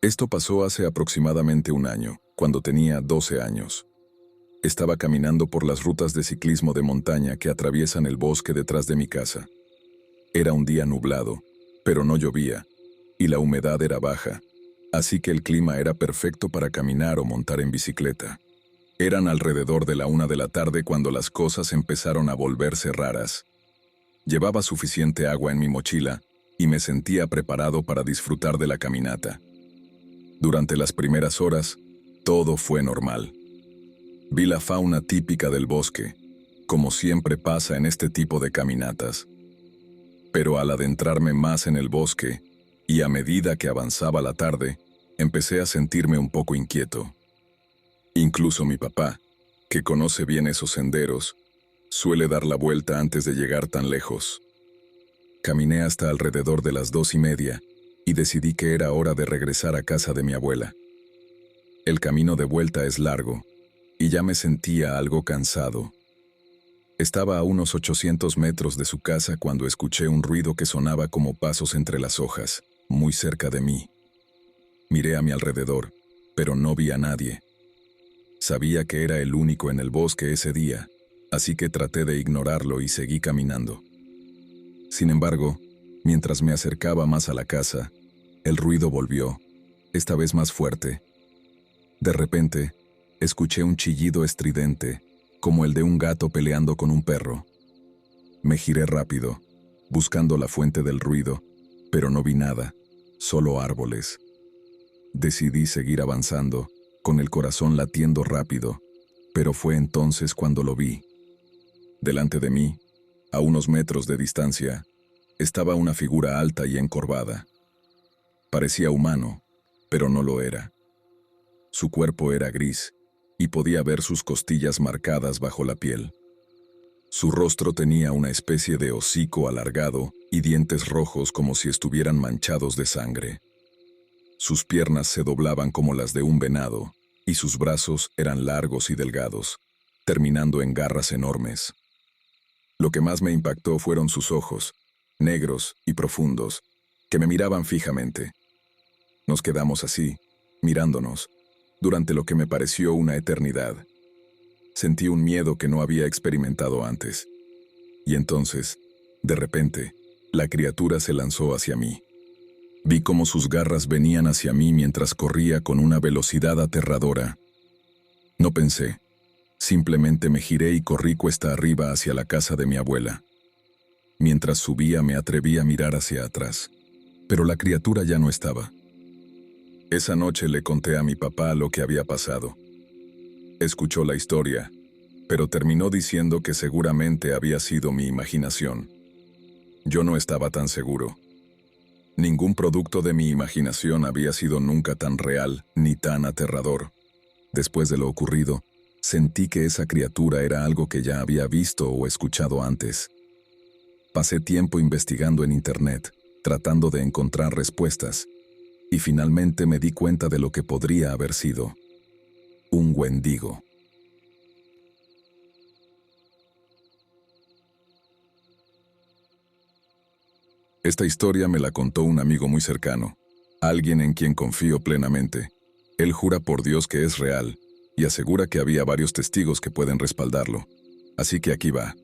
Esto pasó hace aproximadamente un año, cuando tenía 12 años. Estaba caminando por las rutas de ciclismo de montaña que atraviesan el bosque detrás de mi casa. Era un día nublado, pero no llovía, y la humedad era baja, así que el clima era perfecto para caminar o montar en bicicleta. Eran alrededor de la 1 de la tarde cuando las cosas empezaron a volverse raras. Llevaba suficiente agua en mi mochila y me sentía preparado para disfrutar de la caminata. Durante las primeras horas, todo fue normal. Vi la fauna típica del bosque, como siempre pasa en este tipo de caminatas. Pero al adentrarme más en el bosque, y a medida que avanzaba la tarde, empecé a sentirme un poco inquieto. Incluso mi papá, que conoce bien esos senderos, suele dar la vuelta antes de llegar tan lejos. Caminé hasta alrededor de las 2:30 y decidí que era hora de regresar a casa de mi abuela. El camino de vuelta es largo, y ya me sentía algo cansado. Estaba a unos 800 metros de su casa cuando escuché un ruido que sonaba como pasos entre las hojas, muy cerca de mí. Miré a mi alrededor, pero no vi a nadie. Sabía que era el único en el bosque ese día, así que traté de ignorarlo y seguí caminando. Sin embargo, mientras me acercaba más a la casa, el ruido volvió, esta vez más fuerte. De repente, escuché un chillido estridente, como el de un gato peleando con un perro. Me giré rápido, buscando la fuente del ruido, pero no vi nada, solo árboles. Decidí seguir avanzando, con el corazón latiendo rápido, pero fue entonces cuando lo vi. Delante de mí, a unos metros de distancia, estaba una figura alta y encorvada. Parecía humano, pero no lo era. Su cuerpo era gris, y podía ver sus costillas marcadas bajo la piel. Su rostro tenía una especie de hocico alargado y dientes rojos como si estuvieran manchados de sangre. Sus piernas se doblaban como las de un venado, y sus brazos eran largos y delgados, terminando en garras enormes. Lo que más me impactó fueron sus ojos, negros y profundos, que me miraban fijamente. Nos quedamos así, mirándonos, durante lo que me pareció una eternidad. Sentí un miedo que no había experimentado antes. Y entonces, de repente, la criatura se lanzó hacia mí. Vi cómo sus garras venían hacia mí mientras corría con una velocidad aterradora. No pensé. Simplemente me giré y corrí cuesta arriba hacia la casa de mi abuela. Mientras subía me atreví a mirar hacia atrás, pero la criatura ya no estaba. Esa noche le conté a mi papá lo que había pasado. Escuchó la historia, pero terminó diciendo que seguramente había sido mi imaginación. Yo no estaba tan seguro. Ningún producto de mi imaginación había sido nunca tan real ni tan aterrador. Después de lo ocurrido, sentí que esa criatura era algo que ya había visto o escuchado antes. Pasé tiempo investigando en internet, tratando de encontrar respuestas, y finalmente me di cuenta de lo que podría haber sido. Un Wendigo. Esta historia me la contó un amigo muy cercano, alguien en quien confío plenamente. Él jura por Dios que es real, y asegura que había varios testigos que pueden respaldarlo. Así que aquí va.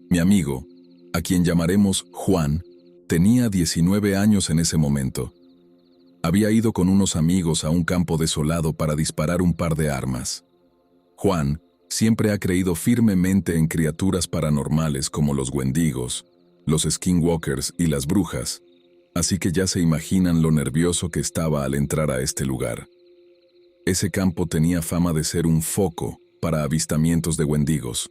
Mi amigo, a quien llamaremos Juan, tenía 19 años en ese momento. Había ido con unos amigos a un campo desolado para disparar un par de armas. Juan siempre ha creído firmemente en criaturas paranormales como los wendigos, los skinwalkers y las brujas, así que ya se imaginan lo nervioso que estaba al entrar a este lugar. Ese campo tenía fama de ser un foco para avistamientos de wendigos.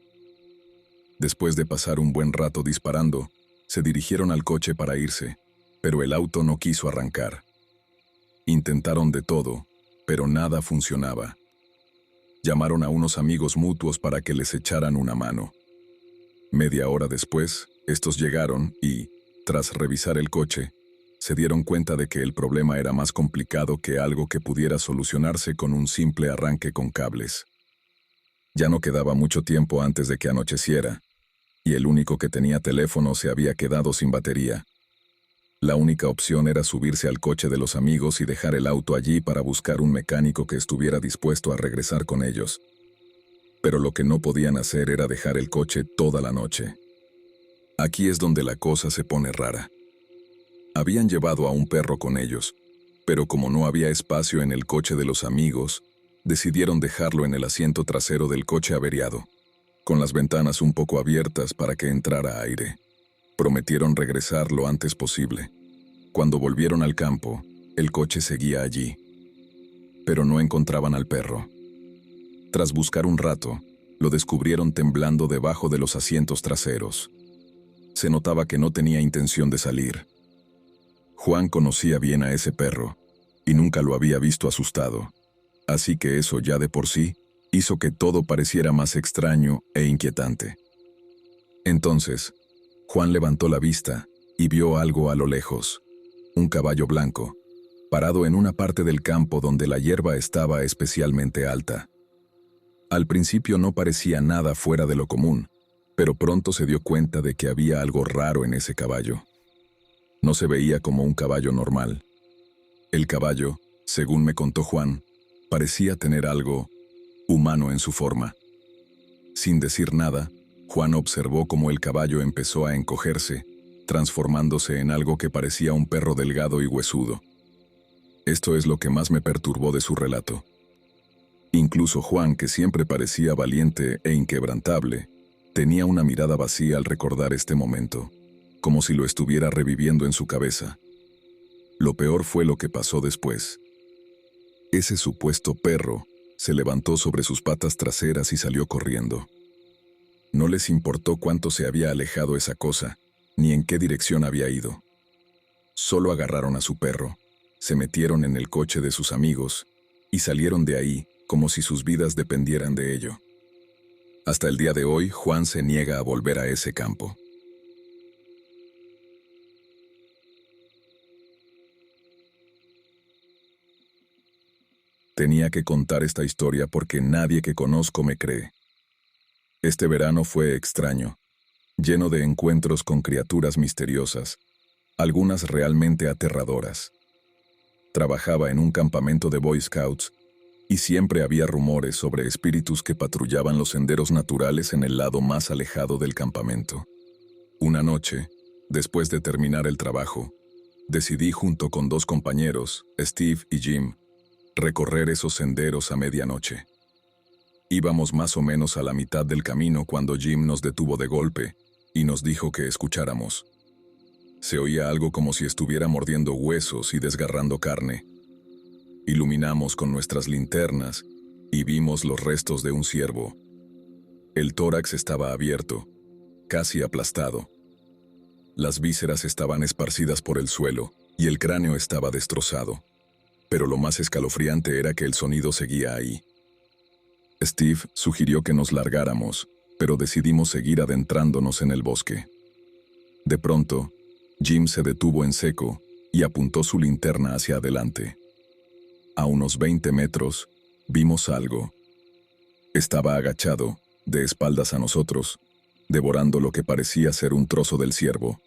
Después de pasar un buen rato disparando, se dirigieron al coche para irse, pero el auto no quiso arrancar. Intentaron de todo, pero nada funcionaba. Llamaron a unos amigos mutuos para que les echaran una mano. Media hora después, estos llegaron y, tras revisar el coche, se dieron cuenta de que el problema era más complicado que algo que pudiera solucionarse con un simple arranque con cables. Ya no quedaba mucho tiempo antes de que anocheciera, y el único que tenía teléfono se había quedado sin batería. La única opción era subirse al coche de los amigos y dejar el auto allí para buscar un mecánico que estuviera dispuesto a regresar con ellos. Pero lo que no podían hacer era dejar el coche toda la noche. Aquí es donde la cosa se pone rara. Habían llevado a un perro con ellos, pero como no había espacio en el coche de los amigos, decidieron dejarlo en el asiento trasero del coche averiado, con las ventanas un poco abiertas para que entrara aire. Prometieron regresar lo antes posible. Cuando volvieron al campo, el coche seguía allí, pero no encontraban al perro. Tras buscar un rato, lo descubrieron temblando debajo de los asientos traseros. Se notaba que no tenía intención de salir. Juan conocía bien a ese perro, y nunca lo había visto asustado, así que eso ya de por sí hizo que todo pareciera más extraño e inquietante. Entonces, Juan levantó la vista y vio algo a lo lejos, un caballo blanco, parado en una parte del campo donde la hierba estaba especialmente alta. Al principio no parecía nada fuera de lo común, pero pronto se dio cuenta de que había algo raro en ese caballo. No se veía como un caballo normal. El caballo, según me contó Juan, parecía tener algo humano en su forma. Sin decir nada, Juan observó cómo el caballo empezó a encogerse, transformándose en algo que parecía un perro delgado y huesudo. Esto es lo que más me perturbó de su relato. Incluso Juan, que siempre parecía valiente e inquebrantable, tenía una mirada vacía al recordar este momento, como si lo estuviera reviviendo en su cabeza. Lo peor fue lo que pasó después. Ese supuesto perro se levantó sobre sus patas traseras y salió corriendo. No les importó cuánto se había alejado esa cosa, ni en qué dirección había ido. Solo agarraron a su perro, se metieron en el coche de sus amigos y salieron de ahí como si sus vidas dependieran de ello. Hasta el día de hoy, Juan se niega a volver a ese campo. Tenía que contar esta historia porque nadie que conozco me cree. Este verano fue extraño, lleno de encuentros con criaturas misteriosas, algunas realmente aterradoras. Trabajaba en un campamento de Boy Scouts y siempre había rumores sobre espíritus que patrullaban los senderos naturales en el lado más alejado del campamento. Una noche, después de terminar el trabajo, decidí junto con dos compañeros, Steve y Jim, recorrer esos senderos a medianoche. Íbamos más o menos a la mitad del camino cuando Jim nos detuvo de golpe y nos dijo que escucháramos. Se oía algo como si estuviera mordiendo huesos y desgarrando carne. Iluminamos con nuestras linternas y vimos los restos de un ciervo. El tórax estaba abierto, casi aplastado. Las vísceras estaban esparcidas por el suelo y el cráneo estaba destrozado. Pero lo más escalofriante era que el sonido seguía ahí. Steve sugirió que nos largáramos, pero decidimos seguir adentrándonos en el bosque. De pronto, Jim se detuvo en seco y apuntó su linterna hacia adelante. A unos 20 metros, vimos algo. Estaba agachado, de espaldas a nosotros, devorando lo que parecía ser un trozo del ciervo.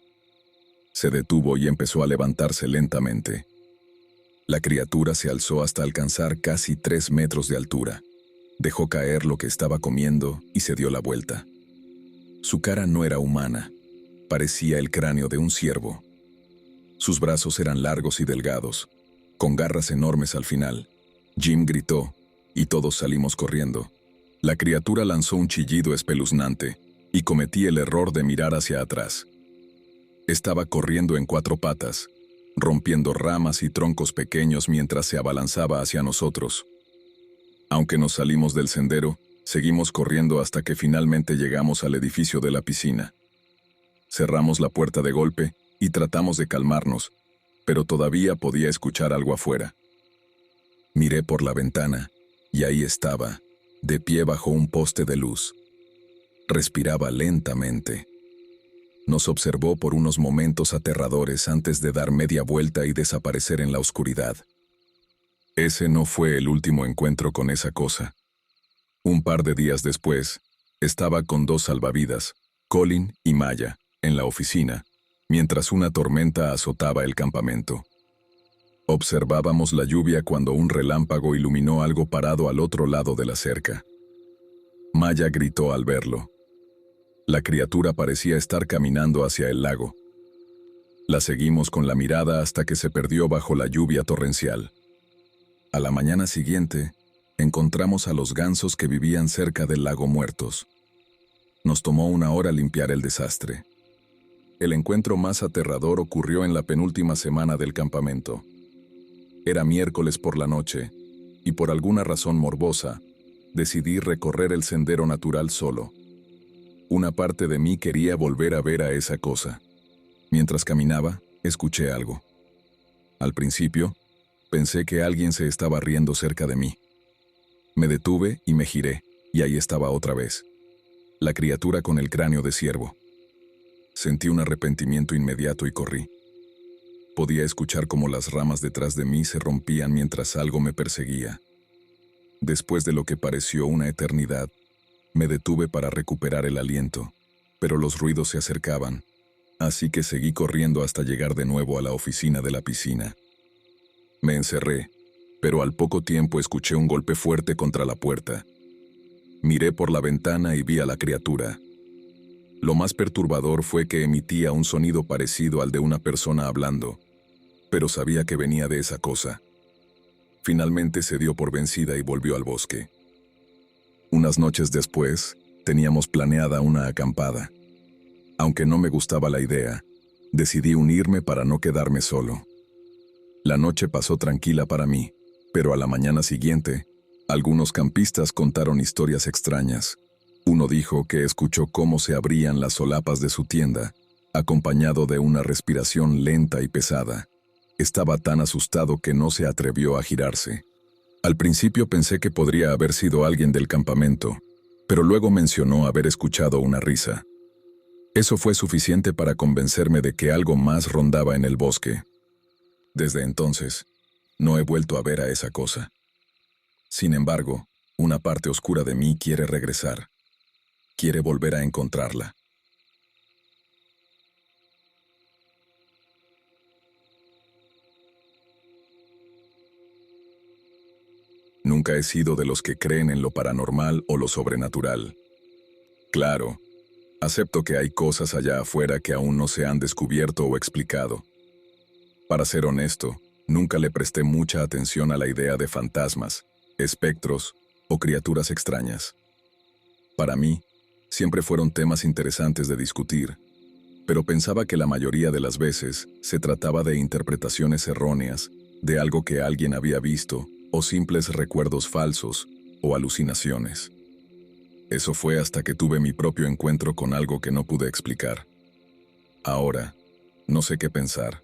Se detuvo y empezó a levantarse lentamente. La criatura se alzó hasta alcanzar casi 3 metros de altura. Dejó caer lo que estaba comiendo y se dio la vuelta. Su cara no era humana, parecía el cráneo de un ciervo. Sus brazos eran largos y delgados, con garras enormes al final. Jim gritó, y todos salimos corriendo. La criatura lanzó un chillido espeluznante, y cometí el error de mirar hacia atrás. Estaba corriendo en 4 patas, rompiendo ramas y troncos pequeños mientras se abalanzaba hacia nosotros. Aunque nos salimos del sendero, seguimos corriendo hasta que finalmente llegamos al edificio de la piscina. Cerramos la puerta de golpe y tratamos de calmarnos, pero todavía podía escuchar algo afuera. Miré por la ventana, y ahí estaba, de pie bajo un poste de luz. Respiraba lentamente. Nos observó por unos momentos aterradores antes de dar media vuelta y desaparecer en la oscuridad. Ese no fue el último encuentro con esa cosa. Un par de días después, estaba con 2 salvavidas, Colin y Maya, en la oficina, mientras una tormenta azotaba el campamento. Observábamos la lluvia cuando un relámpago iluminó algo parado al otro lado de la cerca. Maya gritó al verlo. La criatura parecía estar caminando hacia el lago. La seguimos con la mirada hasta que se perdió bajo la lluvia torrencial. A la mañana siguiente, encontramos a los gansos que vivían cerca del lago muertos. Nos tomó una hora limpiar el desastre. El encuentro más aterrador ocurrió en la penúltima semana del campamento. Era miércoles por la noche, y por alguna razón morbosa, decidí recorrer el sendero natural solo. Una parte de mí quería volver a ver a esa cosa. Mientras caminaba, escuché algo. Al principio, pensé que alguien se estaba riendo cerca de mí. Me detuve y me giré, y ahí estaba otra vez. La criatura con el cráneo de ciervo. Sentí un arrepentimiento inmediato y corrí. Podía escuchar cómo las ramas detrás de mí se rompían mientras algo me perseguía. Después de lo que pareció una eternidad, me detuve para recuperar el aliento, pero los ruidos se acercaban, así que seguí corriendo hasta llegar de nuevo a la oficina de la piscina. Me encerré, pero al poco tiempo escuché un golpe fuerte contra la puerta. Miré por la ventana y vi a la criatura. Lo más perturbador fue que emitía un sonido parecido al de una persona hablando, pero sabía que venía de esa cosa. Finalmente se dio por vencida y volvió al bosque. Unas noches después, teníamos planeada una acampada. Aunque no me gustaba la idea, decidí unirme para no quedarme solo. La noche pasó tranquila para mí, pero a la mañana siguiente, algunos campistas contaron historias extrañas. Uno dijo que escuchó cómo se abrían las solapas de su tienda, acompañado de una respiración lenta y pesada. Estaba tan asustado que no se atrevió a girarse. Al principio pensé que podría haber sido alguien del campamento, pero luego mencionó haber escuchado una risa. Eso fue suficiente para convencerme de que algo más rondaba en el bosque. Desde entonces, no he vuelto a ver a esa cosa. Sin embargo, una parte oscura de mí quiere regresar. Quiere volver a encontrarla. Nunca he sido de los que creen en lo paranormal o lo sobrenatural. Claro, acepto que hay cosas allá afuera que aún no se han descubierto o explicado. Para ser honesto, nunca le presté mucha atención a la idea de fantasmas, espectros o criaturas extrañas. Para mí, siempre fueron temas interesantes de discutir, pero pensaba que la mayoría de las veces se trataba de interpretaciones erróneas, de algo que alguien había visto, o simples recuerdos falsos, o alucinaciones. Eso fue hasta que tuve mi propio encuentro con algo que no pude explicar. Ahora, no sé qué pensar.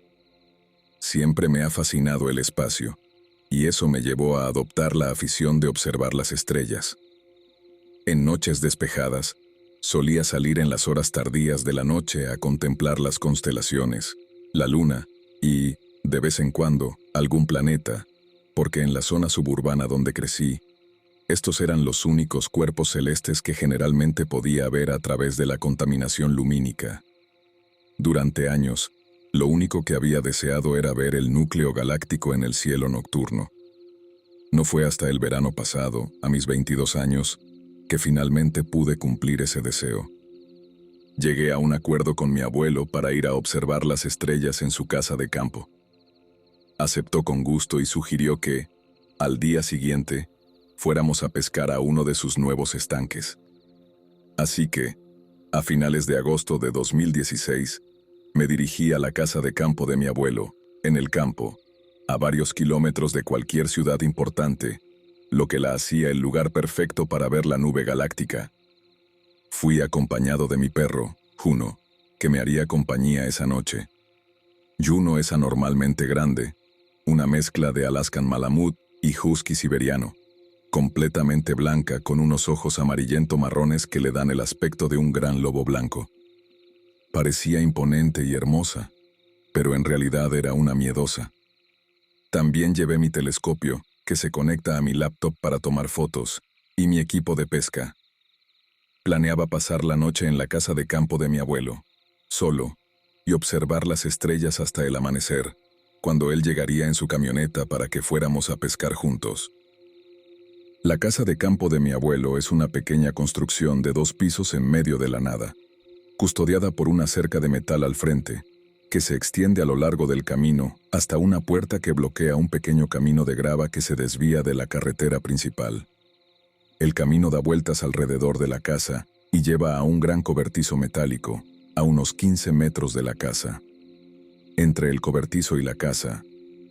Siempre me ha fascinado el espacio, y eso me llevó a adoptar la afición de observar las estrellas. En noches despejadas, solía salir en las horas tardías de la noche a contemplar las constelaciones, la luna y, de vez en cuando, algún planeta, porque en la zona suburbana donde crecí, estos eran los únicos cuerpos celestes que generalmente podía ver a través de la contaminación lumínica. Durante años, lo único que había deseado era ver el núcleo galáctico en el cielo nocturno. No fue hasta el verano pasado, a mis 22 años, que finalmente pude cumplir ese deseo. Llegué a un acuerdo con mi abuelo para ir a observar las estrellas en su casa de campo. Aceptó con gusto y sugirió que, al día siguiente, fuéramos a pescar a uno de sus nuevos estanques. Así que, a finales de agosto de 2016, me dirigí a la casa de campo de mi abuelo, en el campo, a varios kilómetros de cualquier ciudad importante, lo que la hacía el lugar perfecto para ver la nube galáctica. Fui acompañado de mi perro, Juno, que me haría compañía esa noche. Juno es anormalmente grande, una mezcla de Alaskan Malamut y Husky siberiano, completamente blanca con unos ojos amarillento-marrones que le dan el aspecto de un gran lobo blanco. Parecía imponente y hermosa, pero en realidad era una miedosa. También llevé mi telescopio, que se conecta a mi laptop para tomar fotos, y mi equipo de pesca. Planeaba pasar la noche en la casa de campo de mi abuelo, solo, y observar las estrellas hasta el amanecer, cuando él llegaría en su camioneta para que fuéramos a pescar juntos. La casa de campo de mi abuelo es una pequeña construcción de 2 pisos en medio de la nada, custodiada por una cerca de metal al frente, que se extiende a lo largo del camino hasta una puerta que bloquea un pequeño camino de grava que se desvía de la carretera principal. El camino da vueltas alrededor de la casa y lleva a un gran cobertizo metálico, a unos 15 metros de la casa. Entre el cobertizo y la casa,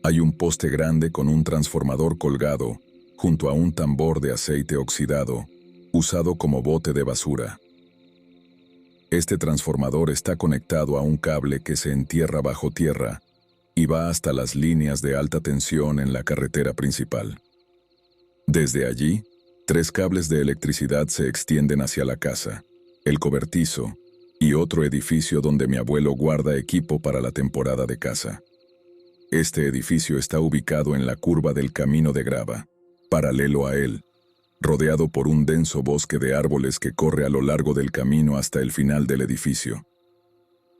hay un poste grande con un transformador colgado, junto a un tambor de aceite oxidado, usado como bote de basura. Este transformador está conectado a un cable que se entierra bajo tierra y va hasta las líneas de alta tensión en la carretera principal. Desde allí, 3 cables de electricidad se extienden hacia la casa, el cobertizo y otro edificio donde mi abuelo guarda equipo para la temporada de caza. Este edificio está ubicado en la curva del camino de grava, paralelo a él, rodeado por un denso bosque de árboles que corre a lo largo del camino hasta el final del edificio.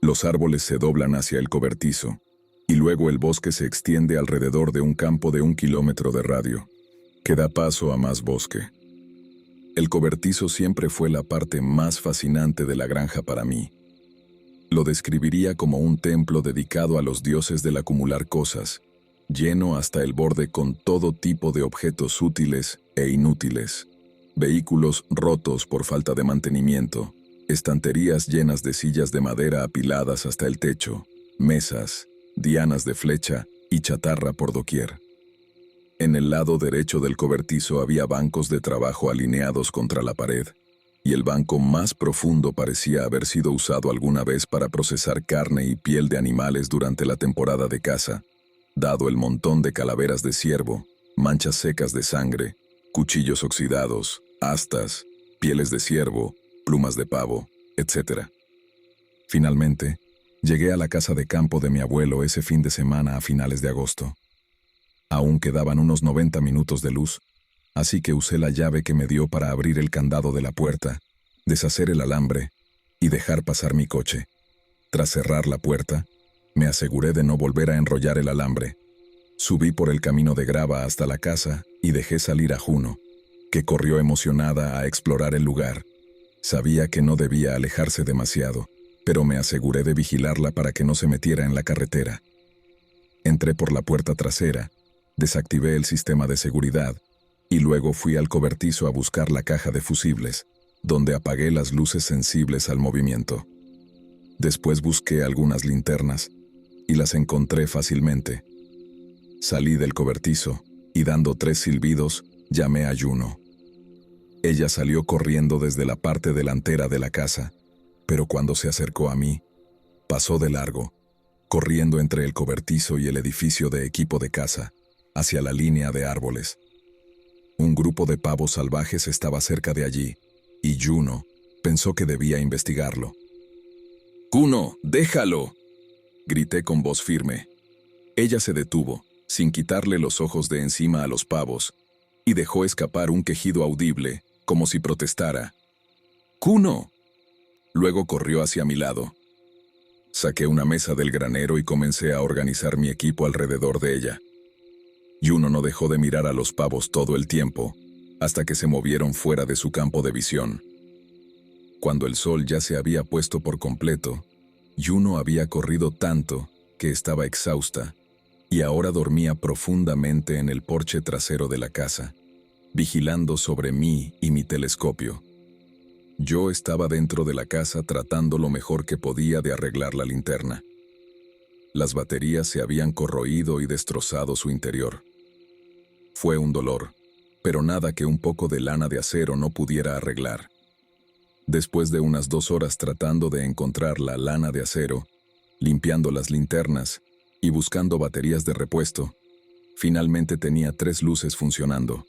Los árboles se doblan hacia el cobertizo, y luego el bosque se extiende alrededor de un campo de 1 kilómetro de radio, que da paso a más bosque. El cobertizo siempre fue la parte más fascinante de la granja para mí. Lo describiría como un templo dedicado a los dioses del acumular cosas, lleno hasta el borde con todo tipo de objetos útiles e inútiles, vehículos rotos por falta de mantenimiento, estanterías llenas de sillas de madera apiladas hasta el techo, mesas, dianas de flecha y chatarra por doquier. En el lado derecho del cobertizo había bancos de trabajo alineados contra la pared, y el banco más profundo parecía haber sido usado alguna vez para procesar carne y piel de animales durante la temporada de caza, dado el montón de calaveras de ciervo, manchas secas de sangre, cuchillos oxidados, astas, pieles de ciervo, plumas de pavo, etc. Finalmente, llegué a la casa de campo de mi abuelo ese fin de semana a finales de agosto. Aún quedaban unos 90 minutos de luz, así que usé la llave que me dio para abrir el candado de la puerta, deshacer el alambre y dejar pasar mi coche. Tras cerrar la puerta, me aseguré de no volver a enrollar el alambre. Subí por el camino de grava hasta la casa y dejé salir a Juno, que corrió emocionada a explorar el lugar. Sabía que no debía alejarse demasiado, pero me aseguré de vigilarla para que no se metiera en la carretera. Entré por la puerta trasera, desactivé el sistema de seguridad y luego fui al cobertizo a buscar la caja de fusibles, donde apagué las luces sensibles al movimiento. Después busqué algunas linternas y las encontré fácilmente. Salí del cobertizo y dando 3 silbidos, llamé a Juno. Ella salió corriendo desde la parte delantera de la casa, pero cuando se acercó a mí, pasó de largo, corriendo entre el cobertizo y el edificio de equipo de caza, hacia la línea de árboles. Un grupo de pavos salvajes estaba cerca de allí, y Juno pensó que debía investigarlo. «Juno, déjalo», grité con voz firme. Ella se detuvo, sin quitarle los ojos de encima a los pavos, y dejó escapar un quejido audible, como si protestara. «¡Juno!». Luego corrió hacia mi lado. Saqué una mesa del granero y comencé a organizar mi equipo alrededor de ella. Juno no dejó de mirar a los pavos todo el tiempo, hasta que se movieron fuera de su campo de visión. Cuando el sol ya se había puesto por completo, Juno había corrido tanto que estaba exhausta, y ahora dormía profundamente en el porche trasero de la casa, vigilando sobre mí y mi telescopio. Yo estaba dentro de la casa tratando lo mejor que podía de arreglar la linterna. Las baterías se habían corroído y destrozado su interior. Fue un dolor, pero nada que un poco de lana de acero no pudiera arreglar. Después de unas 2 horas tratando de encontrar la lana de acero, limpiando las linternas y buscando baterías de repuesto, finalmente tenía 3 luces funcionando.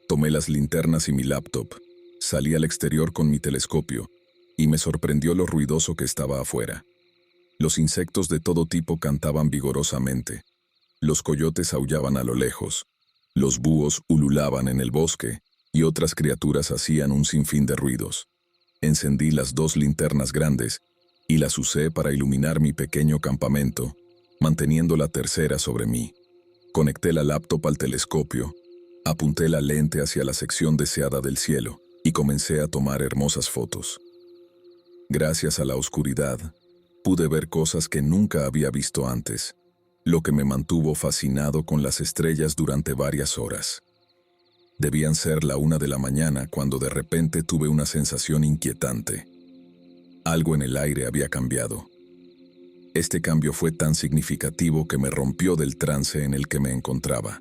Tomé las linternas y mi laptop, salí al exterior con mi telescopio y me sorprendió lo ruidoso que estaba afuera. Los insectos de todo tipo cantaban vigorosamente. Los coyotes aullaban a lo lejos. Los búhos ululaban en el bosque y otras criaturas hacían un sinfín de ruidos. Encendí las 2 linternas grandes y las usé para iluminar mi pequeño campamento, manteniendo la tercera sobre mí. Conecté la laptop al telescopio, apunté la lente hacia la sección deseada del cielo y comencé a tomar hermosas fotos. Gracias a la oscuridad, pude ver cosas que nunca había visto antes, lo que me mantuvo fascinado con las estrellas durante varias horas. Debían ser la 1 de la mañana cuando de repente tuve una sensación inquietante. Algo en el aire había cambiado. Este cambio fue tan significativo que me rompió del trance en el que me encontraba.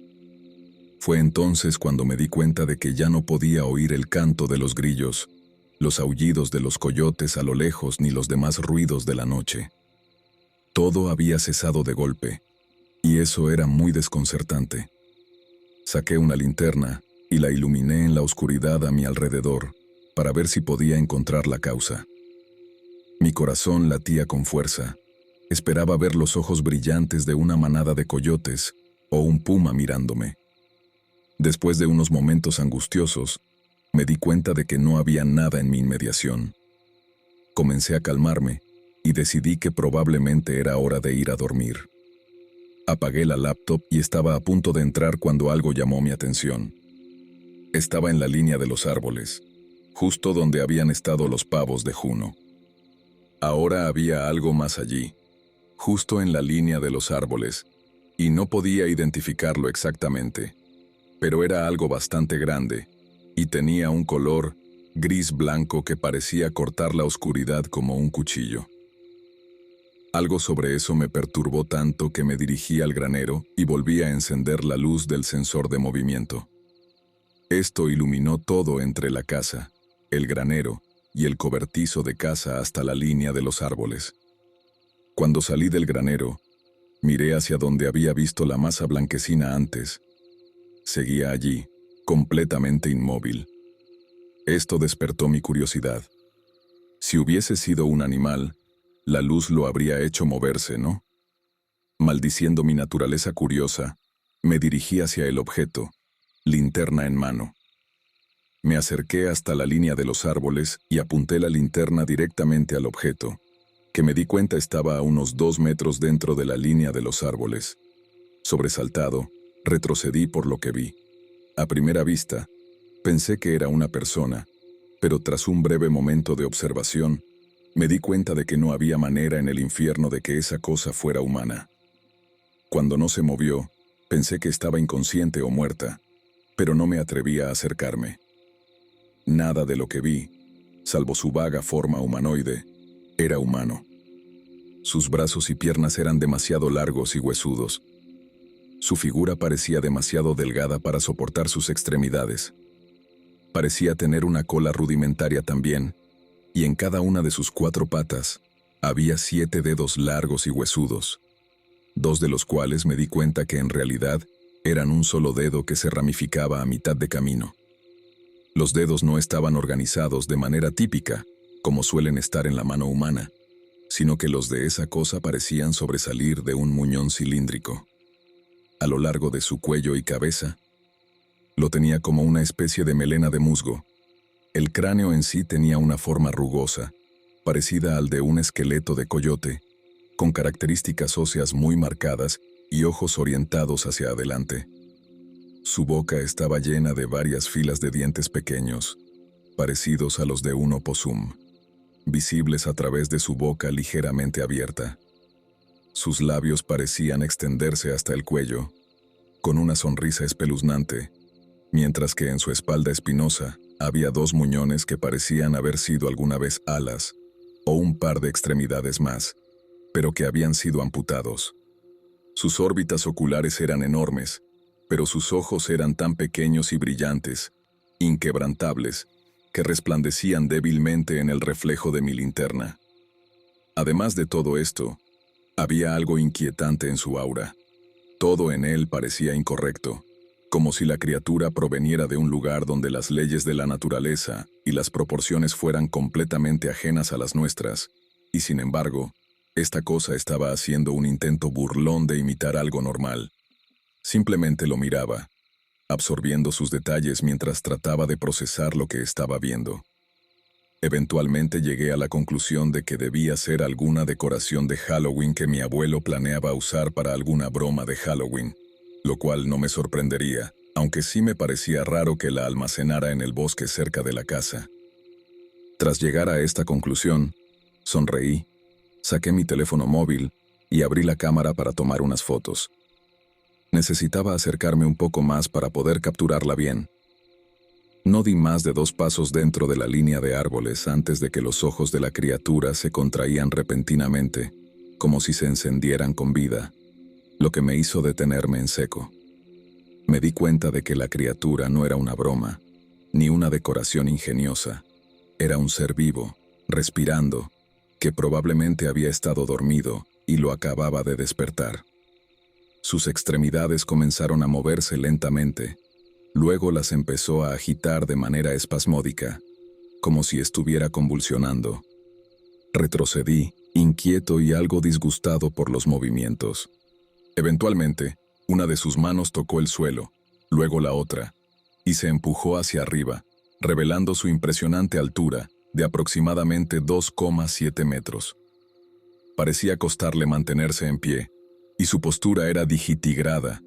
Fue entonces cuando me di cuenta de que ya no podía oír el canto de los grillos, los aullidos de los coyotes a lo lejos ni los demás ruidos de la noche. Todo había cesado de golpe, y eso era muy desconcertante. Saqué una linterna y la iluminé en la oscuridad a mi alrededor para ver si podía encontrar la causa. Mi corazón latía con fuerza. Esperaba ver los ojos brillantes de una manada de coyotes o un puma mirándome. Después de unos momentos angustiosos, me di cuenta de que no había nada en mi inmediación. Comencé a calmarme y decidí que probablemente era hora de ir a dormir. Apagué la laptop y estaba a punto de entrar cuando algo llamó mi atención. Estaba en la línea de los árboles, justo donde habían estado los pavos de Juno. Ahora había algo más allí, justo en la línea de los árboles, y no podía identificarlo exactamente, pero era algo bastante grande, y tenía un color gris-blanco que parecía cortar la oscuridad como un cuchillo. Algo sobre eso me perturbó tanto que me dirigí al granero y volví a encender la luz del sensor de movimiento. Esto iluminó todo entre la casa, el granero y el cobertizo de casa hasta la línea de los árboles. Cuando salí del granero, miré hacia donde había visto la masa blanquecina antes. Seguía allí, completamente inmóvil. Esto despertó mi curiosidad. Si hubiese sido un animal, la luz lo habría hecho moverse, ¿no? Maldiciendo mi naturaleza curiosa, me dirigí hacia el objeto, linterna en mano. Me acerqué hasta la línea de los árboles y apunté la linterna directamente al objeto, que me di cuenta estaba a unos 2 metros dentro de la línea de los árboles. Sobresaltado, retrocedí por lo que vi. A primera vista, pensé que era una persona, pero tras un breve momento de observación, me di cuenta de que no había manera en el infierno de que esa cosa fuera humana. Cuando no se movió, pensé que estaba inconsciente o muerta, pero no me atrevía a acercarme. Nada de lo que vi, salvo su vaga forma humanoide, era humano. Sus brazos y piernas eran demasiado largos y huesudos. Su figura parecía demasiado delgada para soportar sus extremidades. Parecía tener una cola rudimentaria también, y en cada una de sus 4 patas había 7 dedos largos y huesudos, 2 de los cuales me di cuenta que en realidad eran un solo dedo que se ramificaba a mitad de camino. Los dedos no estaban organizados de manera típica, como suelen estar en la mano humana, sino que los de esa cosa parecían sobresalir de un muñón cilíndrico. A lo largo de su cuello y cabeza, lo tenía como una especie de melena de musgo. El cráneo en sí tenía una forma rugosa, parecida al de un esqueleto de coyote, con características óseas muy marcadas y ojos orientados hacia adelante. Su boca estaba llena de varias filas de dientes pequeños, parecidos a los de un opossum, visibles a través de su boca ligeramente abierta. Sus labios parecían extenderse hasta el cuello, con una sonrisa espeluznante, mientras que en su espalda espinosa había 2 muñones que parecían haber sido alguna vez alas, o un par de extremidades más, pero que habían sido amputados. Sus órbitas oculares eran enormes, pero sus ojos eran tan pequeños y brillantes, inquebrantables, que resplandecían débilmente en el reflejo de mi linterna. Además de todo esto, había algo inquietante en su aura. Todo en él parecía incorrecto, como si la criatura proveniera de un lugar donde las leyes de la naturaleza y las proporciones fueran completamente ajenas a las nuestras, y sin embargo, esta cosa estaba haciendo un intento burlón de imitar algo normal. Simplemente lo miraba, absorbiendo sus detalles mientras trataba de procesar lo que estaba viendo. Eventualmente llegué a la conclusión de que debía ser alguna decoración de Halloween que mi abuelo planeaba usar para alguna broma de Halloween, lo cual no me sorprendería, aunque sí me parecía raro que la almacenara en el bosque cerca de la casa. Tras llegar a esta conclusión, sonreí, saqué mi teléfono móvil y abrí la cámara para tomar unas fotos. Necesitaba acercarme un poco más para poder capturarla bien. No di más de 2 pasos dentro de la línea de árboles antes de que los ojos de la criatura se contraían repentinamente, como si se encendieran con vida, lo que me hizo detenerme en seco. Me di cuenta de que la criatura no era una broma, ni una decoración ingeniosa. Era un ser vivo, respirando, que probablemente había estado dormido y lo acababa de despertar. Sus extremidades comenzaron a moverse lentamente. Luego las empezó a agitar de manera espasmódica, como si estuviera convulsionando. Retrocedí, inquieto y algo disgustado por los movimientos. Eventualmente, una de sus manos tocó el suelo, luego la otra, y se empujó hacia arriba, revelando su impresionante altura de aproximadamente 2,7 metros. Parecía costarle mantenerse en pie, y su postura era digitigrada,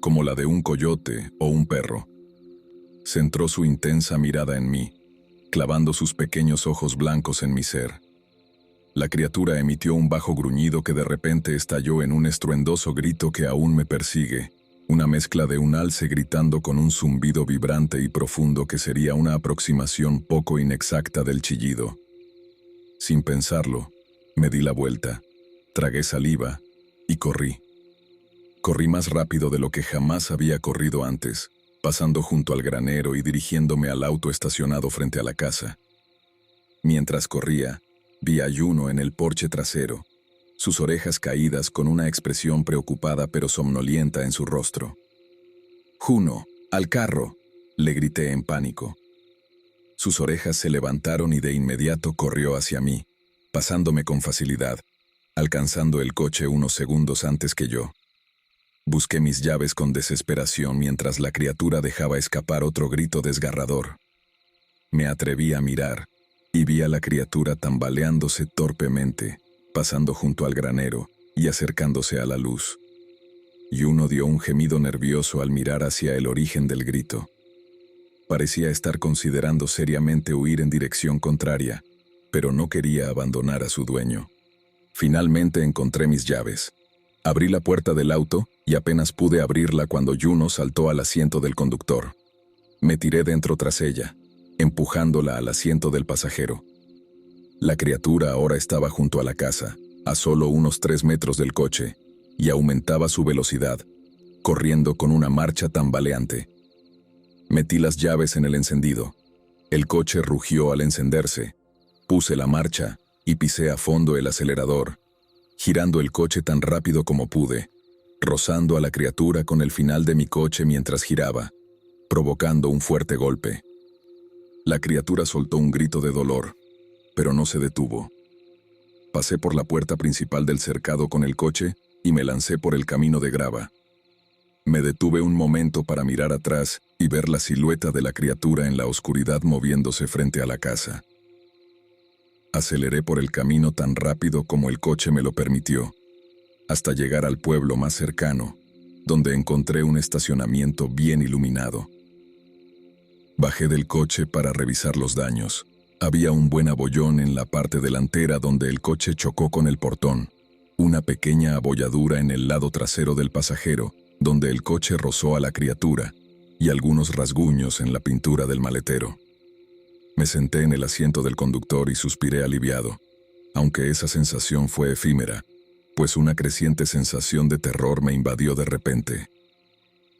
como la de un coyote o un perro. Centró su intensa mirada en mí, clavando sus pequeños ojos blancos en mi ser. La criatura emitió un bajo gruñido que de repente estalló en un estruendoso grito que aún me persigue, una mezcla de un alce gritando con un zumbido vibrante y profundo que sería una aproximación poco inexacta del chillido. Sin pensarlo, me di la vuelta, tragué saliva y corrí. Corrí más rápido de lo que jamás había corrido antes, pasando junto al granero y dirigiéndome al auto estacionado frente a la casa. Mientras corría, vi a Juno en el porche trasero, sus orejas caídas con una expresión preocupada pero somnolienta en su rostro. «Juno, al carro», le grité en pánico. Sus orejas se levantaron y de inmediato corrió hacia mí, pasándome con facilidad, alcanzando el coche unos segundos antes que yo. Busqué mis llaves con desesperación mientras la criatura dejaba escapar otro grito desgarrador. Me atreví a mirar y vi a la criatura tambaleándose torpemente, pasando junto al granero y acercándose a la luz. Juno dio un gemido nervioso al mirar hacia el origen del grito. Parecía estar considerando seriamente huir en dirección contraria, pero no quería abandonar a su dueño. Finalmente encontré mis llaves. Abrí la puerta del auto y apenas pude abrirla cuando Juno saltó al asiento del conductor. Me tiré dentro tras ella, empujándola al asiento del pasajero. La criatura ahora estaba junto a la casa, a solo unos 3 metros del coche, y aumentaba su velocidad, corriendo con una marcha tambaleante. Metí las llaves en el encendido. El coche rugió al encenderse. Puse la marcha y pisé a fondo el acelerador, girando el coche tan rápido como pude, rozando a la criatura con el final de mi coche mientras giraba, provocando un fuerte golpe. La criatura soltó un grito de dolor, pero no se detuvo. Pasé por la puerta principal del cercado con el coche y me lancé por el camino de grava. Me detuve un momento para mirar atrás y ver la silueta de la criatura en la oscuridad moviéndose frente a la casa. Aceleré por el camino tan rápido como el coche me lo permitió, hasta llegar al pueblo más cercano, donde encontré un estacionamiento bien iluminado. Bajé del coche para revisar los daños. Había un buen abollón en la parte delantera donde el coche chocó con el portón, una pequeña abolladura en el lado trasero del pasajero, donde el coche rozó a la criatura, y algunos rasguños en la pintura del maletero. Me senté en el asiento del conductor y suspiré aliviado, aunque esa sensación fue efímera, pues una creciente sensación de terror me invadió de repente.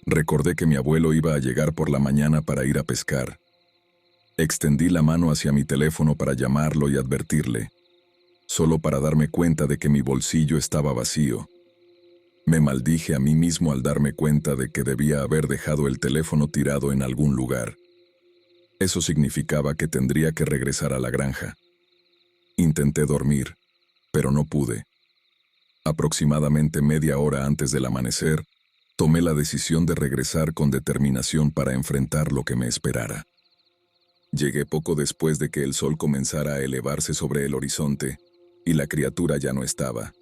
Recordé que mi abuelo iba a llegar por la mañana para ir a pescar. Extendí la mano hacia mi teléfono para llamarlo y advertirle, solo para darme cuenta de que mi bolsillo estaba vacío. Me maldije a mí mismo al darme cuenta de que debía haber dejado el teléfono tirado en algún lugar. Eso significaba que tendría que regresar a la granja. Intenté dormir, pero no pude. Aproximadamente media hora antes del amanecer, tomé la decisión de regresar con determinación para enfrentar lo que me esperara. Llegué poco después de que el sol comenzara a elevarse sobre el horizonte, y la criatura ya no estaba.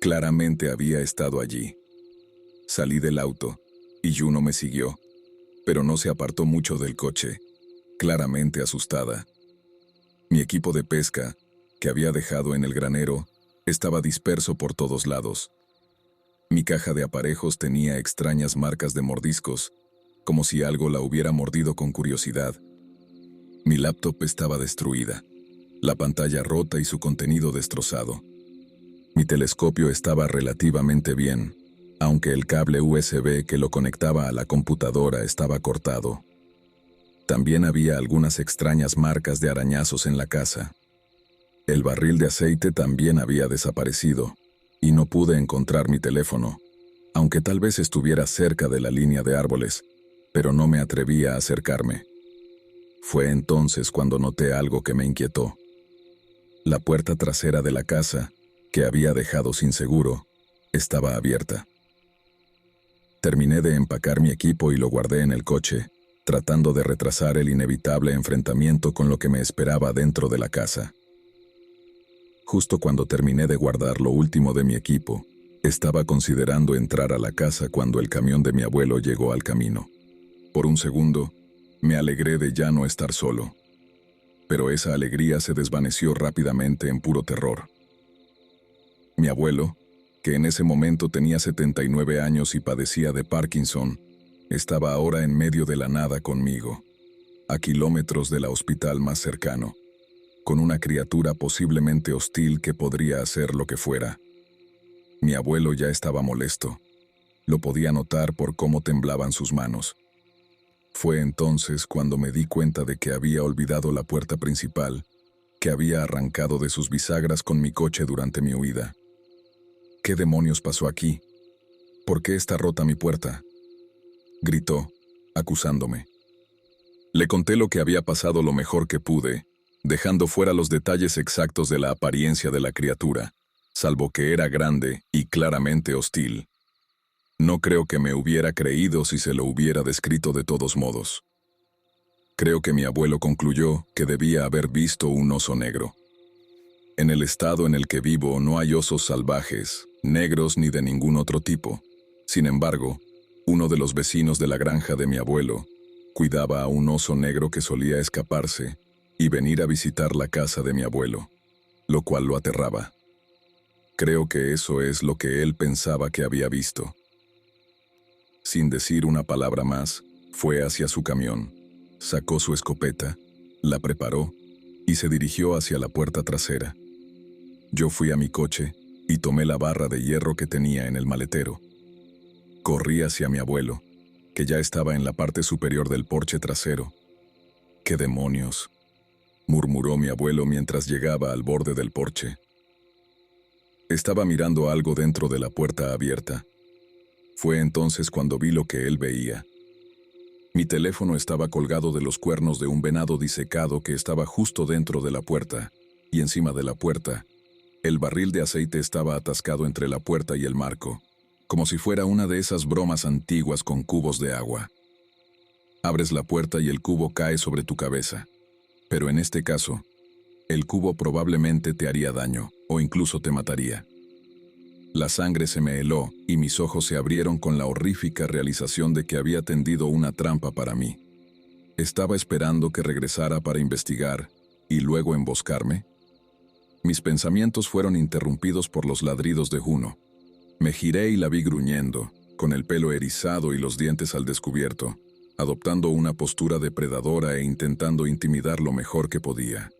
Claramente había estado allí. Salí del auto, y Juno me siguió, pero no se apartó mucho del coche, claramente asustada. Mi equipo de pesca, que había dejado en el granero, estaba disperso por todos lados. Mi caja de aparejos tenía extrañas marcas de mordiscos, como si algo la hubiera mordido con curiosidad. Mi laptop estaba destruida, la pantalla rota y su contenido destrozado. Mi telescopio estaba relativamente bien, aunque el cable USB que lo conectaba a la computadora estaba cortado. También había algunas extrañas marcas de arañazos en la casa. El barril de aceite también había desaparecido, y no pude encontrar mi teléfono, aunque tal vez estuviera cerca de la línea de árboles, pero no me atrevía a acercarme. Fue entonces cuando noté algo que me inquietó. La puerta trasera de la casa, que había dejado sin seguro, estaba abierta. Terminé de empacar mi equipo y lo guardé en el coche, tratando de retrasar el inevitable enfrentamiento con lo que me esperaba dentro de la casa. Justo cuando terminé de guardar lo último de mi equipo, estaba considerando entrar a la casa cuando el camión de mi abuelo llegó al camino. Por un segundo, me alegré de ya no estar solo. Pero esa alegría se desvaneció rápidamente en puro terror. Mi abuelo, que en ese momento tenía 79 años y padecía de Parkinson, estaba ahora en medio de la nada conmigo, a kilómetros del hospital más cercano, con una criatura posiblemente hostil que podría hacer lo que fuera. Mi abuelo ya estaba molesto. Lo podía notar por cómo temblaban sus manos. Fue entonces cuando me di cuenta de que había olvidado la puerta principal, que había arrancado de sus bisagras con mi coche durante mi huida. ¿Qué demonios pasó aquí? ¿Por qué está rota mi puerta?, gritó, acusándome. Le conté lo que había pasado lo mejor que pude, dejando fuera los detalles exactos de la apariencia de la criatura, salvo que era grande y claramente hostil. No creo que me hubiera creído si se lo hubiera descrito de todos modos. Creo que mi abuelo concluyó que debía haber visto un oso negro. En el estado en el que vivo no hay osos salvajes, negros ni de ningún otro tipo. Sin embargo, uno de los vecinos de la granja de mi abuelo cuidaba a un oso negro que solía escaparse y venir a visitar la casa de mi abuelo, lo cual lo aterraba. Creo que eso es lo que él pensaba que había visto. Sin decir una palabra más, fue hacia su camión, sacó su escopeta, la preparó y se dirigió hacia la puerta trasera. Yo fui a mi coche y tomé la barra de hierro que tenía en el maletero. Corrí hacia mi abuelo, que ya estaba en la parte superior del porche trasero. ¡Qué demonios!, murmuró mi abuelo mientras llegaba al borde del porche. Estaba mirando algo dentro de la puerta abierta. Fue entonces cuando vi lo que él veía. Mi teléfono estaba colgado de los cuernos de un venado disecado que estaba justo dentro de la puerta, y encima de la puerta, el barril de aceite estaba atascado entre la puerta y el marco, como si fuera una de esas bromas antiguas con cubos de agua. Abres la puerta y el cubo cae sobre tu cabeza, pero en este caso, el cubo probablemente te haría daño o incluso te mataría. La sangre se me heló y mis ojos se abrieron con la horrífica realización de que había tendido una trampa para mí. ¿Estaba esperando que regresara para investigar y luego emboscarme? Mis pensamientos fueron interrumpidos por los ladridos de Juno. Me giré y la vi gruñendo, con el pelo erizado y los dientes al descubierto, adoptando una postura depredadora e intentando intimidar lo mejor que podía.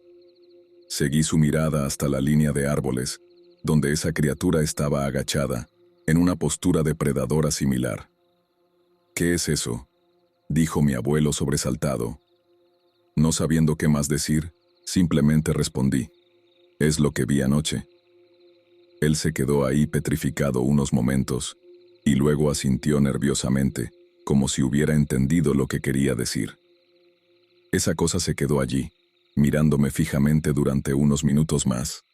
Seguí su mirada hasta la línea de árboles, donde esa criatura estaba agachada, en una postura depredadora similar. ¿Qué es eso?, dijo mi abuelo sobresaltado. No sabiendo qué más decir, simplemente respondí: es lo que vi anoche. Él se quedó ahí petrificado unos momentos, y luego asintió nerviosamente, como si hubiera entendido lo que quería decir. Esa cosa se quedó allí, mirándome fijamente durante unos minutos más.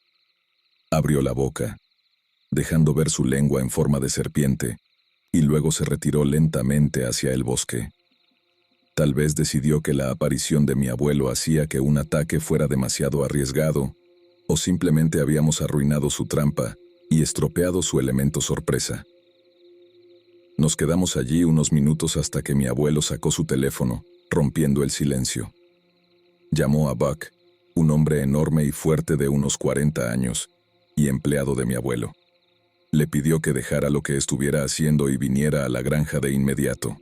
Abrió la boca, dejando ver su lengua en forma de serpiente, y luego se retiró lentamente hacia el bosque. Tal vez decidió que la aparición de mi abuelo hacía que un ataque fuera demasiado arriesgado, o simplemente habíamos arruinado su trampa y estropeado su elemento sorpresa. Nos quedamos allí unos minutos hasta que mi abuelo sacó su teléfono, rompiendo el silencio. Llamó a Buck, un hombre enorme y fuerte de unos 40 años, y empleado de mi abuelo. Le pidió que dejara lo que estuviera haciendo y viniera a la granja de inmediato.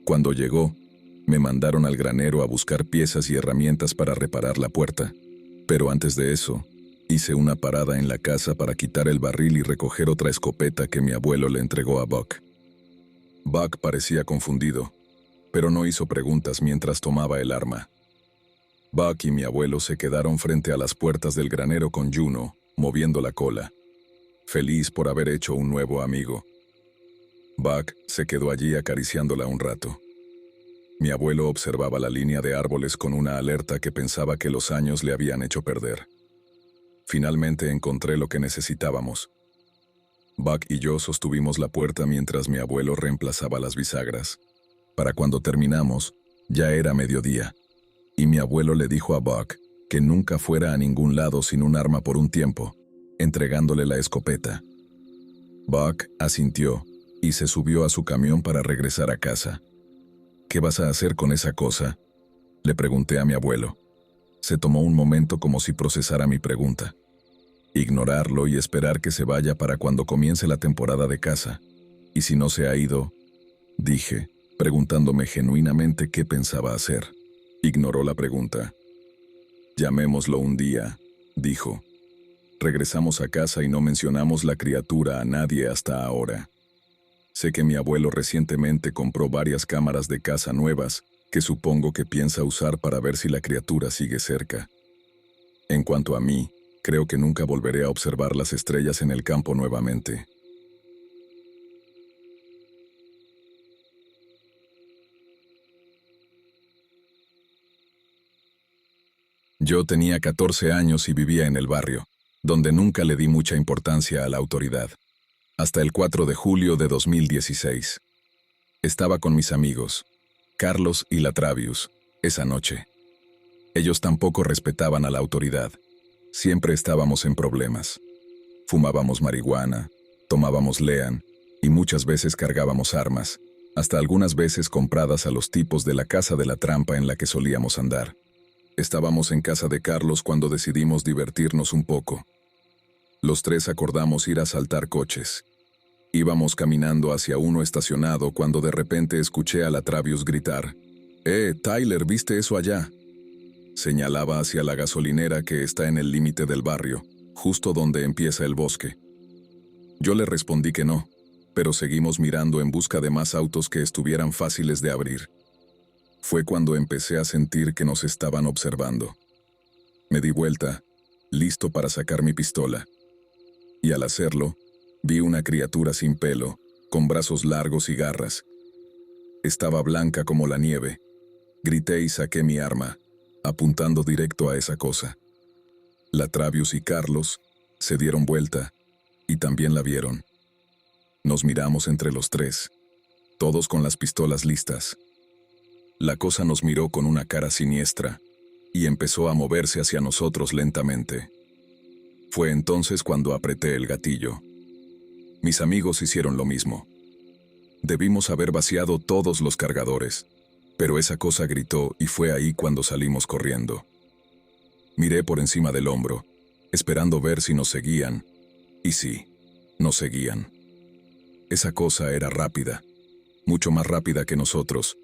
Cuando llegó, me mandaron al granero a buscar piezas y herramientas para reparar la puerta. Pero antes de eso, hice una parada en la casa para quitar el barril y recoger otra escopeta que mi abuelo le entregó a Buck. Buck parecía confundido, pero no hizo preguntas mientras tomaba el arma. Buck y mi abuelo se quedaron frente a las puertas del granero con Juno, moviendo la cola, feliz por haber hecho un nuevo amigo. Buck se quedó allí acariciándola un rato. Mi abuelo observaba la línea de árboles con una alerta que pensaba que los años le habían hecho perder. Finalmente encontré lo que necesitábamos. Buck y yo sostuvimos la puerta mientras mi abuelo reemplazaba las bisagras. Para cuando terminamos, ya era mediodía, y mi abuelo le dijo a Buck que nunca fuera a ningún lado sin un arma por un tiempo, entregándole la escopeta. Buck asintió y se subió a su camión para regresar a casa. ¿Qué vas a hacer con esa cosa?, le pregunté a mi abuelo. Se tomó un momento como si procesara mi pregunta. Ignorarlo y esperar que se vaya para cuando comience la temporada de caza. ¿Y si no se ha ido?, dije, preguntándome genuinamente qué pensaba hacer. Ignoró la pregunta. Llamémoslo un día, dijo. Regresamos a casa y no mencionamos la criatura a nadie hasta ahora. Sé que mi abuelo recientemente compró varias cámaras de caza nuevas que supongo que piensa usar para ver si la criatura sigue cerca. En cuanto a mí, creo que nunca volveré a observar las estrellas en el campo nuevamente. Yo tenía 14 años y vivía en el barrio, donde nunca le di mucha importancia a la autoridad. Hasta el 4 de julio de 2016. Estaba con mis amigos, Carlos y Latravius, esa noche. Ellos tampoco respetaban a la autoridad. Siempre estábamos en problemas. Fumábamos marihuana, tomábamos lean y muchas veces cargábamos armas, hasta algunas veces compradas a los tipos de la casa de la trampa en la que solíamos andar. Estábamos en casa de Carlos cuando decidimos divertirnos un poco. Los tres acordamos ir a asaltar coches. Íbamos caminando hacia uno estacionado cuando de repente escuché a Latravius gritar: Tyler, ¿viste eso allá?, señalaba hacia la gasolinera que está en el límite del barrio, justo donde empieza el bosque. Yo le respondí que no, pero seguimos mirando en busca de más autos que estuvieran fáciles de abrir. Fue cuando empecé a sentir que nos estaban observando. Me di vuelta, listo para sacar mi pistola. Y al hacerlo, vi una criatura sin pelo, con brazos largos y garras. Estaba blanca como la nieve. Grité y saqué mi arma, apuntando directo a esa cosa. Latravius y Carlos se dieron vuelta, y también la vieron. Nos miramos entre los tres, todos con las pistolas listas. La cosa nos miró con una cara siniestra, y empezó a moverse hacia nosotros lentamente. Fue entonces cuando apreté el gatillo. Mis amigos hicieron lo mismo. Debimos haber vaciado todos los cargadores, pero esa cosa gritó y fue ahí cuando salimos corriendo. Miré por encima del hombro, esperando ver si nos seguían, y sí, nos seguían. Esa cosa era rápida, mucho más rápida que nosotros,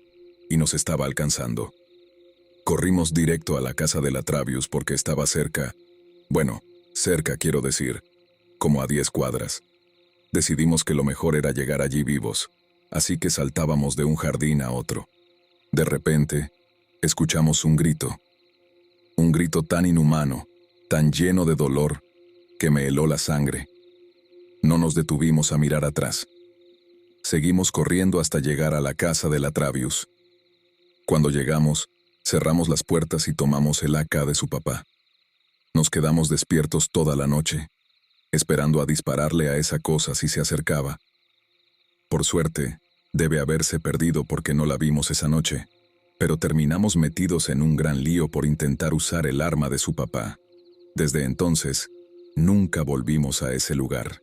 y nos estaba alcanzando. Corrimos directo a la casa de Latravius porque estaba cerca. Bueno, cerca quiero decir, como a 10 cuadras. Decidimos que lo mejor era llegar allí vivos, así que saltábamos de un jardín a otro. De repente, escuchamos un grito tan inhumano, tan lleno de dolor, que me heló la sangre. No nos detuvimos a mirar atrás. Seguimos corriendo hasta llegar a la casa de Latravius. Cuando llegamos, cerramos las puertas y tomamos el AK de su papá. Nos quedamos despiertos toda la noche, esperando a dispararle a esa cosa si se acercaba. Por suerte, debe haberse perdido porque no la vimos esa noche, pero terminamos metidos en un gran lío por intentar usar el arma de su papá. Desde entonces, nunca volvimos a ese lugar.